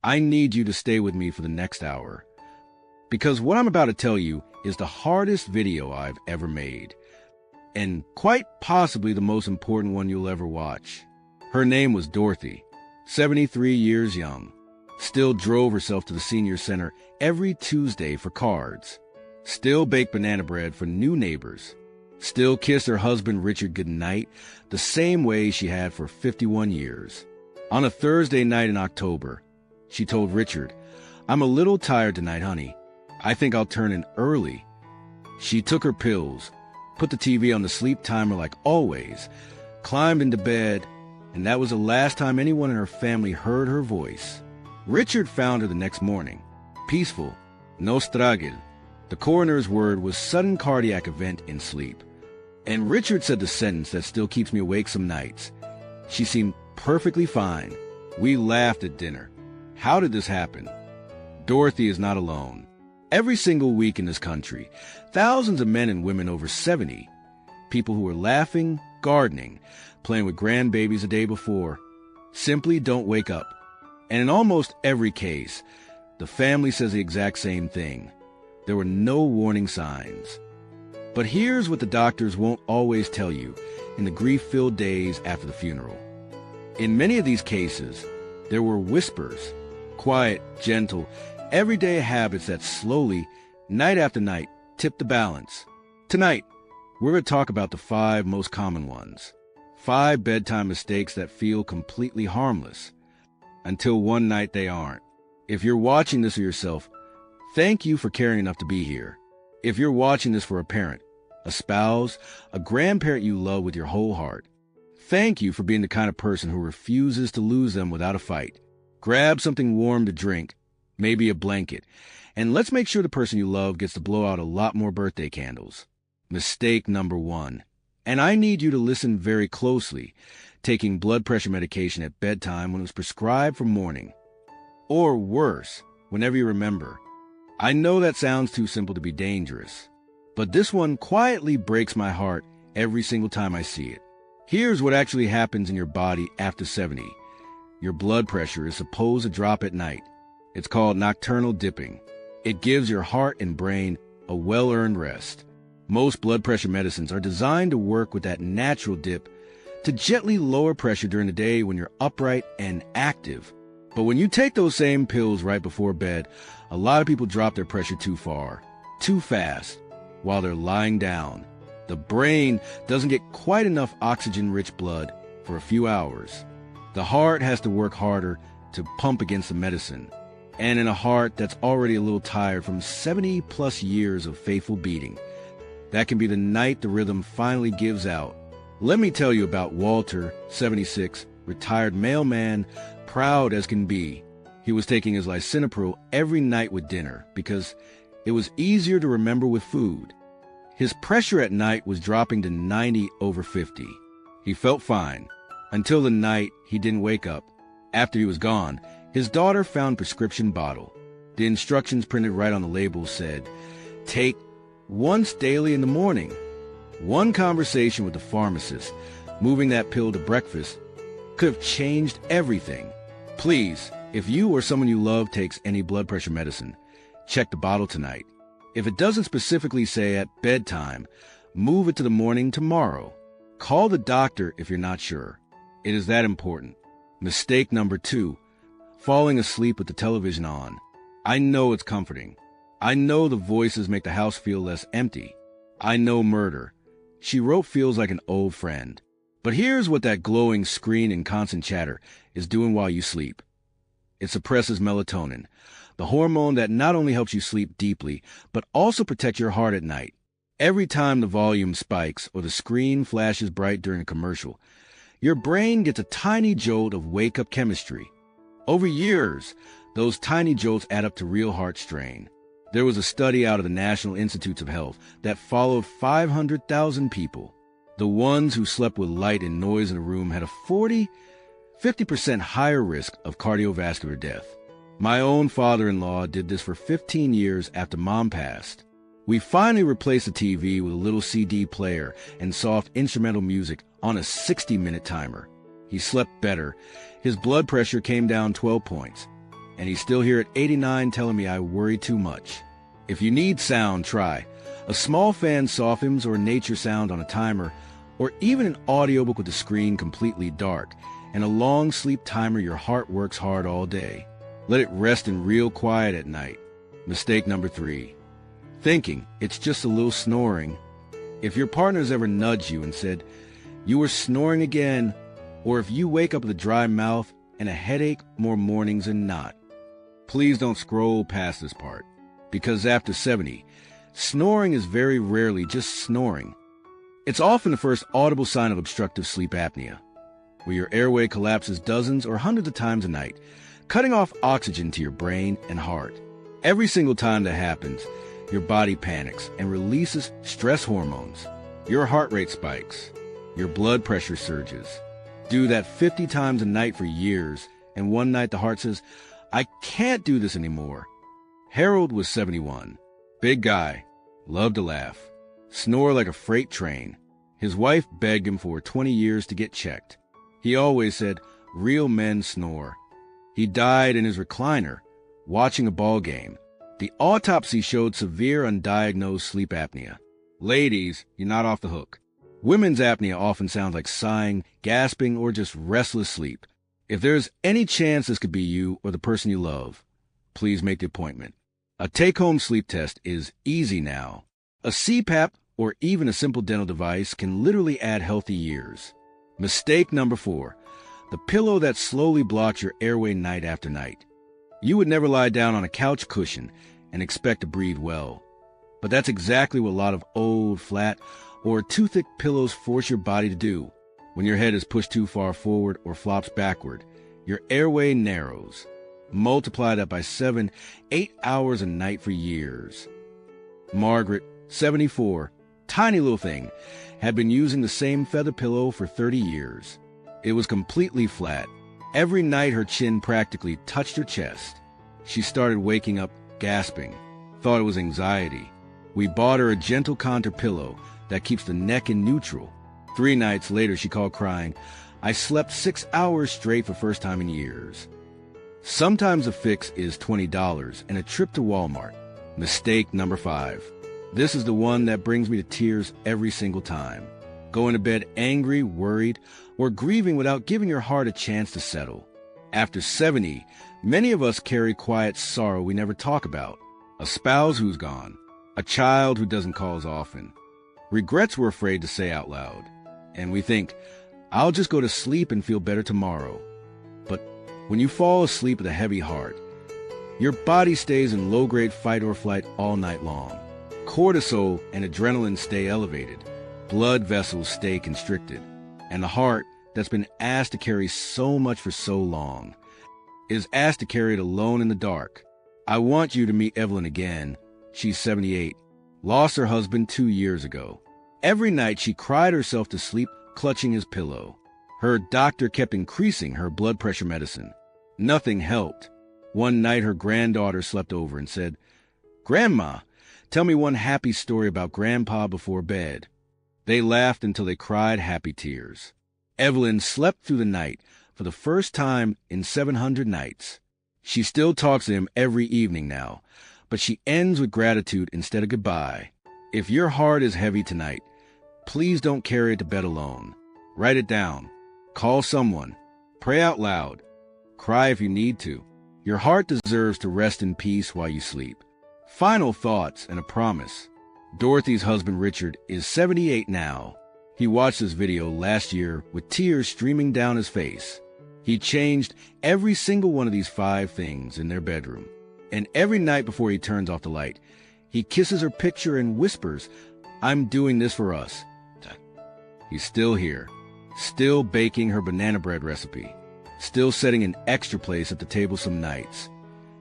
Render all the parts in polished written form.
I need you to stay with me for the next hour, because what I'm about to tell you is the hardest video I've ever made, and quite possibly the most important one you'll ever watch. Her name was Dorothy, 73 years young, still drove herself to the senior center every Tuesday for cards, still baked banana bread for new neighbors, still kissed her husband Richard goodnight the same way she had for 51 years. On a Thursday night in October, she told Richard, "I'm a little tired tonight, honey. I think I'll turn in early." She took her pills, put the TV on the sleep timer like always, climbed into bed, and that was the last time anyone in her family heard her voice. Richard found her the next morning, peaceful, no struggle. The coroner's word was sudden cardiac event in sleep. And Richard said the sentence that still keeps me awake some nights. She seemed perfectly fine. We laughed at dinner. How did this happen? Dorothy is not alone. Every single week in this country, thousands of men and women over 70, people who were laughing, gardening, playing with grandbabies the day before, simply don't wake up. And in almost every case, the family says the exact same thing. There were no warning signs. But here's what the doctors won't always tell you in the grief-filled days after the funeral. In many of these cases, there were whispers, quiet, gentle, everyday habits that slowly, night after night, tipped the balance. Tonight, we're going to talk about the 5 most common ones. 5 bedtime mistakes that feel completely harmless, until one night they aren't. If you're watching this for yourself, thank you for caring enough to be here. If you're watching this for a parent, a spouse, a grandparent you love with your whole heart, thank you for being the kind of person who refuses to lose them without a fight. Grab something warm to drink, maybe a blanket, and let's make sure the person you love gets to blow out a lot more birthday candles. Mistake number 1. And I need you to listen very closely. Taking blood pressure medication at bedtime when it was prescribed for morning. Or worse, whenever you remember. I know that sounds too simple to be dangerous, but this one quietly breaks my heart every single time I see it. Here's what actually happens in your body after 70. Your blood pressure is supposed to drop at night. It's called nocturnal dipping. It gives your heart and brain a well-earned rest. Most blood pressure medicines are designed to work with that natural dip to gently lower pressure during the day when you're upright and active. But when you take those same pills right before bed, a lot of people drop their pressure too far, too fast, while they're lying down. The brain doesn't get quite enough oxygen-rich blood for a few hours. The heart has to work harder to pump against the medicine. And in a heart that's already a little tired from 70-plus years of faithful beating, that can be the night the rhythm finally gives out. Let me tell you about Walter, 76, retired mailman, proud as can be. He was taking his lisinopril every night with dinner because it was easier to remember with food. His pressure at night was dropping to 90/50. He felt fine until the night he didn't wake up. After he was gone, his daughter found a prescription bottle. The instructions printed right on the label said, "Take once daily in the morning." One conversation with the pharmacist, moving that pill to breakfast, could have changed everything. Please, if you or someone you love takes any blood pressure medicine, check the bottle tonight. If it doesn't specifically say at bedtime, move it to the morning tomorrow. Call the doctor if you're not sure. It is that important. Mistake number 2, falling asleep with the television on. I know it's comforting. I know the voices make the house feel less empty. I know murder, she wrote, feels like an old friend. But here's what that glowing screen and constant chatter is doing while you sleep. It suppresses melatonin, the hormone that not only helps you sleep deeply, but also protects your heart at night. Every time the volume spikes or the screen flashes bright during a commercial, your brain gets a tiny jolt of wake-up chemistry. Over years, those tiny jolts add up to real heart strain. There was a study out of the National Institutes of Health that followed 500,000 people. The ones who slept with light and noise in a room had a 50% higher risk of cardiovascular death. My own father-in-law did this for 15 years after Mom passed. We finally replaced the TV with a little CD player and soft instrumental music on a 60-minute timer. He slept better. His blood pressure came down 12 points. and he's still here at 89 telling me I worry too much. If you need sound, try a small fan softens or nature sound on a timer, or even an audiobook with the screen completely dark, and a long sleep timer your heart works hard all day. Let it rest in real quiet at night. Mistake number 3. Thinking it's just a little snoring. If your partner's ever nudged you and said, "You were snoring again," or if you wake up with a dry mouth and a headache more mornings than not, please don't scroll past this part, because after 70, snoring is very rarely just snoring. It's often the first audible sign of obstructive sleep apnea, where your airway collapses dozens or hundreds of times a night, cutting off oxygen to your brain and heart. Every single time that happens, your body panics and releases stress hormones. Your heart rate spikes. Your blood pressure surges. Do that 50 times a night for years, and one night the heart says, "I can't do this anymore." Harold was 71. Big guy. Loved to laugh. Snore like a freight train. His wife begged him for 20 years to get checked. He always said, "Real men snore." He died in his recliner, watching a ball game. The autopsy showed severe undiagnosed sleep apnea. Ladies, you're not off the hook. Women's apnea often sounds like sighing, gasping, or just restless sleep. If there's any chance this could be you or the person you love, please make the appointment. A take-home sleep test is easy now. A CPAP or even a simple dental device can literally add healthy years. Mistake number 4. The pillow that slowly blocks your airway night after night. You would never lie down on a couch cushion and expect to breathe well. But that's exactly what a lot of old, flat, or too thick pillows force your body to do. When your head is pushed too far forward or flops backward, your airway narrows. Multiply that by 7, 8 hours a night for years. Margaret, 74, tiny little thing, had been using the same feather pillow for 30 years. It was completely flat. Every night her chin practically touched her chest. She started waking up gasping, thought it was anxiety. We bought her a gentle contour pillow that keeps the neck in neutral. 3 nights later, she called crying, "I slept 6 hours straight for first time in years." Sometimes a fix is $20 and a trip to Walmart. Mistake number 5. This is the one that brings me to tears every single time. Going to bed angry, worried, or grieving without giving your heart a chance to settle. After 70, many of us carry quiet sorrow we never talk about. A spouse who's gone. A child who doesn't call as often. Regrets we're afraid to say out loud. And we think, "I'll just go to sleep and feel better tomorrow." But when you fall asleep with a heavy heart, your body stays in low-grade fight or flight all night long. Cortisol and adrenaline stay elevated. Blood vessels stay constricted. And the heart, that's been asked to carry so much for so long, is asked to carry it alone in the dark. I want you to meet Evelyn again. She's 78. Lost her husband 2 years ago. Every night she cried herself to sleep clutching his pillow. Her doctor kept increasing her blood pressure medicine. Nothing helped. One night her granddaughter slept over and said, "Grandma, tell me one happy story about Grandpa before bed." They laughed until they cried happy tears. Evelyn slept through the night for the first time in 700 nights. She still talks to him every evening now, but she ends with gratitude instead of goodbye. If your heart is heavy tonight, please don't carry it to bed alone. Write it down. Call someone. Pray out loud. Cry if you need to. Your heart deserves to rest in peace while you sleep. Final thoughts and a promise. Dorothy's husband Richard is 78 now. He watched this video last year with tears streaming down his face. He changed every single one of these 5 things in their bedroom. And every night before he turns off the light, he kisses her picture and whispers, "I'm doing this for us." He's still here, still baking her banana bread recipe, still setting an extra place at the table some nights,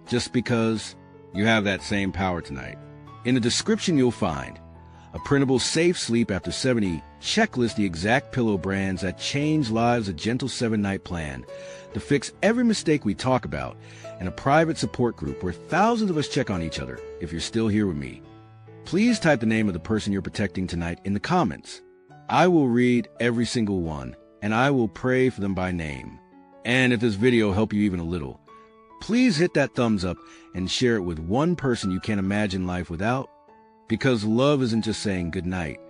just because you have that same power tonight. In the description you'll find a printable Safe Sleep After 70 checklist, the exact pillow brands that change lives, a gentle 7-night plan to fix every mistake we talk about, and a private support group where thousands of us check on each other. If you're still here with me, please type the name of the person you're protecting tonight in the comments. I will read every single one, and I will pray for them by name. And if this video helped you even a little, Please hit that thumbs up and share it with one person you can't imagine life without, because love isn't just saying good night.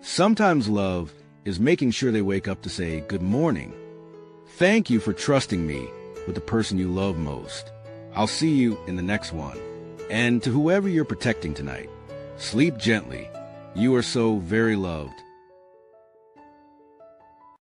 Sometimes love is making sure they wake up to say good morning. Thank you for trusting me with the person you love most. I'll see you in the next one. And to whoever you're protecting tonight, sleep gently. You are so very loved.